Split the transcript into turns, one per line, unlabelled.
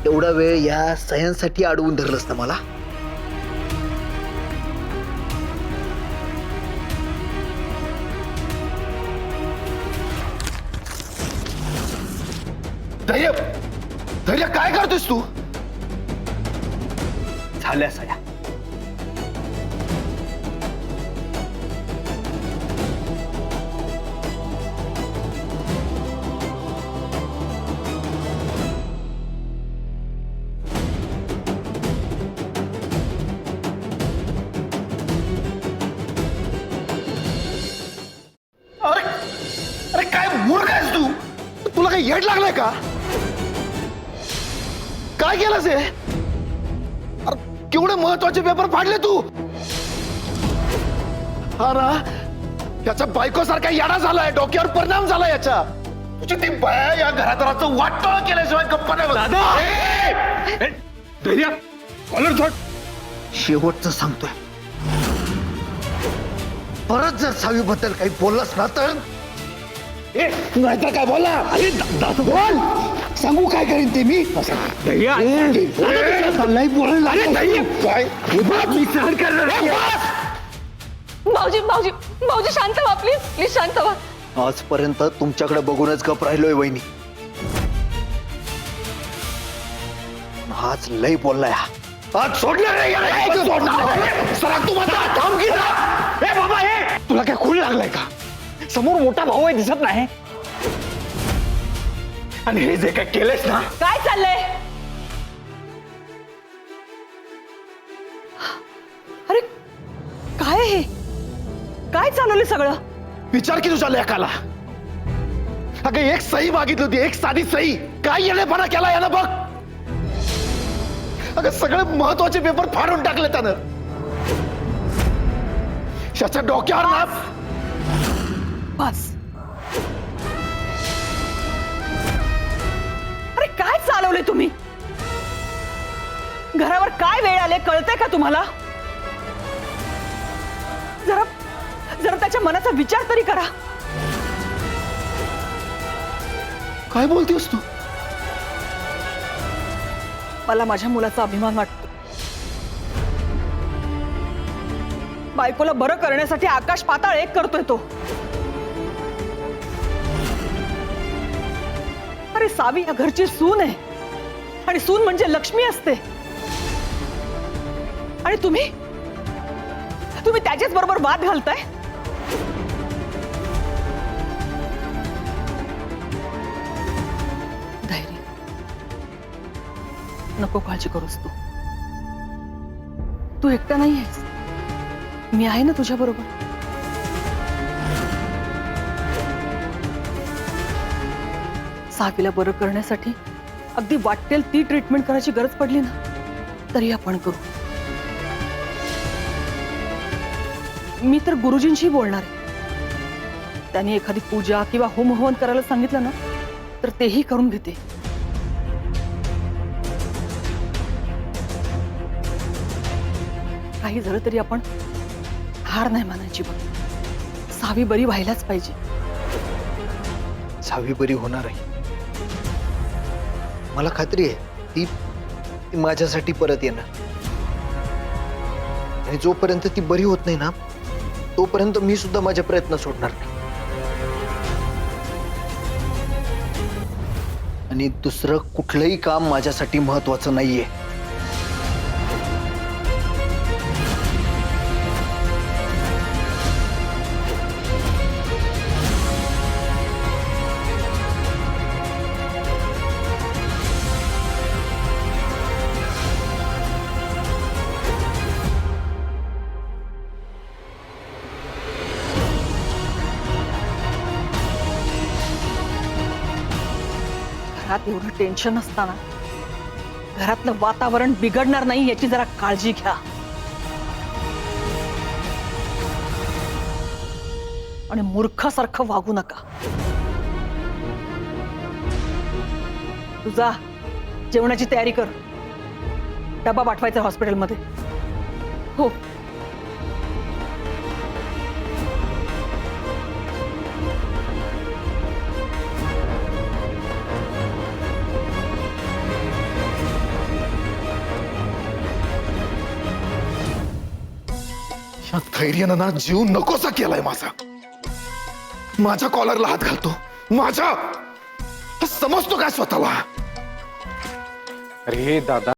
एवढा वेळ या सह्यांसाठी अडवून धरलंस ना मला?
धैर्य, धैर्य काय करतोस तू?
झाल्या सह्या.
अरे अरे काय मूर्ख आहेस तू? तुला काही येड लागलाय का? काय केलंस हे? अरे केवढे महत्वाचे पेपर फाडले तू. हा ना, याच्या बायकोसारखा येडा झालाय, डोक्यावर परिणाम झाला याच्या. तुझी ती बाया या घरादाराचं वाटोळं केल्याशिवाय गप्पा नाही बसत.
धैर्य, कॉलर सोड.
शेवटचं सांगतोय, परत जर सावीबद्दल काही बोललास ना तर
नाहीतर काय बोला. अरे बोल, सांगू काय करीन ते मी.
धैर्य,
नाही बोलायला काय
मी सहन करणार नाही.
भाऊजी भाऊजी भाऊजी शांत व्हा प्लीज प्लीज शांत व्हा.
आजपर्यंत तुमच्याकडे बघूनच गप राहिलोय वहिनी. हाच लय बोललाय हा.
आज सोडणार नाही याला. सरा तू माझा थांब की ना.
ए बाबा, हे तुला काय खूळ लागलाय का? समोर मोठा भाऊ आहे, दिसत नाही? आणि हे जे काय केलंस ना,
काय चाललंय? अरे काय हे? काय चालवलं सगळं?
विचार की तुझ्या लेकाला. अगं एक सही मागितली होती, एक साधी सही. काय येणेपणा केला यानं बघ. अगं सगळे महत्वाचे पेपर फाडून टाकले त्यानं. त्याच्या डोक्यावर ना.
बस. अरे काय चालवलंय तुम्ही? घरावर काय वेळ आले कळतंय का तुम्हाला? जरा जरा त्याच्या मनाचा विचार तरी करा.
काय बोलतेस तू?
मला माझ्या मुलाचा अभिमान वाटतो. बायकोला बरं करण्यासाठी आकाश पाताळ एक करतोय तो. अरे सावी या घरची सून आहे आणि सून म्हणजे लक्ष्मी असते. आणि तुम्ही तुम्ही त्याच्याच बरोबर वाद घालताय. धैर्य, नको काळजी करूस तू. तू एकटा नाही आहेस, मी आहे ना तुझ्या बरोबर. सावीला बरं करण्यासाठी अगदी वाटेल ती ट्रीटमेंट करायची गरज पडली ना तरी आपण करू. मी तर गुरुजींशी बोलणार आहे. त्यांनी एखादी पूजा किंवा होम हवन करायला सांगितलं ना तर तेही करून घेते. काही झालं तरी आपण हार नाही मानायची बघ. सावी बरी व्हायलाच पाहिजे.
सावी बरी होणार आहे, मला खात्री आहे. ती माझ्यासाठी परत येणार. आणि जोपर्यंत ती बरी होत नाही ना तोपर्यंत मी सुद्धा माझे प्रयत्न सोडणार नाही. आणि दुसरं कुठलंही काम माझ्यासाठी महत्वाचं नाहीये.
घरात एवढं टेन्शन असताना घरातलं वातावरण बिघडणार नाही याची जरा काळजी घ्या. आणि मूर्खासारखं वागू नका. तुझा जेवणाची तयारी कर. डबा पाठवायचा हॉस्पिटलमध्ये. हो.
या धैर्यानं ना जीव नकोसा केलाय माझ्या कॉलरला हात घालतो. माझ्या समजतो काय स्वतःला?
अरे दादा,